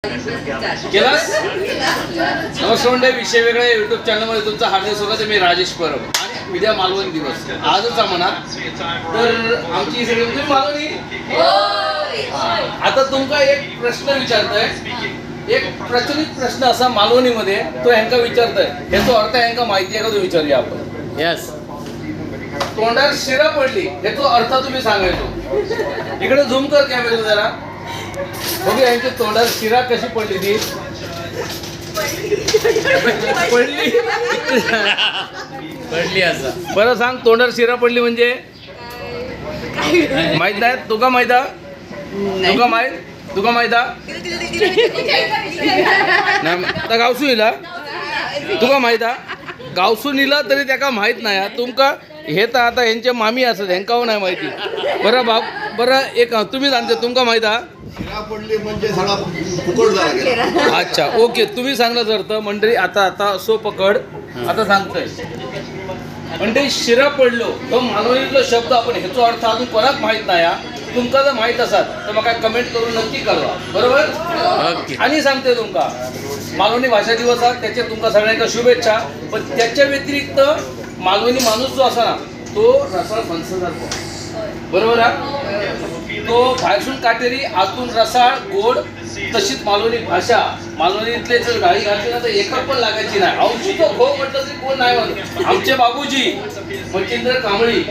केलास? नमस्कार मंडळी, विषय वेगळा युट्यूब चॅनलमध्ये तुमचं हार्दिक स्वागत आहे. मी राजेश परब आणि उद्या मालवणी दिवस आजच म्हणत तर आमची सगळी तुम्ही मालवणी. आता तुमका एक प्रश्न विचारतोय, एक प्रचलित प्रश्न असा मालवणीमध्ये तो ह्यांका विचारतोय, ह्याचा अर्थ ह्यांका माहिती आहे का? तो विचारूया आपण. यस. तोंडात शिरा पडली ह्याचा अर्थ तुम्ही सांगायचो. इकडे झूम कर कॅमेरा जरा बघूया यांच्या तोंडात शिरा कशी पडली. ती पडली पडली असं. बरं सांग, तोंडात शिरा पडली म्हणजे माहित नाही तुका? माहिता तुका? तुका माहिता नाही? गावसून इला तुका माहिता? गावसून इला तरी त्याका माहित नाही. तुमका हे तर आता यांचे मामी असत, ह्यांका नाही माहिती. बरं बाप, बरं एक तुम्ही सांगते तुमका माहिता? शिरा पडली म्हणजे सगळा फुकट झाला. अच्छा, ओके, तुम्ही सांगलं जर तर मंडळी. आता सो पकड, आता सांगतोय म्हणजे शिरा पडलो तो मालवणीतला शब्द आपण ह्याचा अर्थ अजून कोणाक माहित नाही. तुमका जर माहित असाल तर मग कमेंट करून नक्की कळवा, बरोबर? आणि सांगते तुमका मालवणी भाषा दिवस आहे, त्याच्या तुमका सगळ्यांना शुभेच्छा. पण त्याच्या व्यतिरिक्त मालवणी माणूस जो असा ना तो रसाळ फणसासारखा, बरोबर आहे? तो बाहेरून काटेरी आतून रसाळ गोड. तशीच मालवणी भाषा, मालवणीतले जर गाडी घातली ना तर एका पण लागायची नाही. औषध हो म्हटलं तरी कोण नाही म्हणत. आमचे बाबूजी मच्छिंद्र कांबळी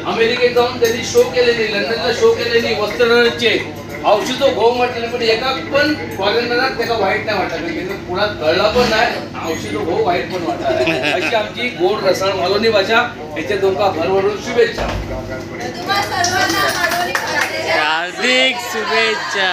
अमेरिकेत जाऊन त्यांनी शो केलेली, लंडनला शो केलेली वस्त्रचे औषध घो म्हटलं पण एका पण फॉरेनरात त्याला वाईट नाही वाटलं. पुण्यात कळला पण नाही, औषध घो वाईट पण वाटलं. अशी आमची गोड रसाळ मालवणी भाषा. याच्या तुमका भरभरून शुभेच्छा. हार्दिक शुभेच्छा.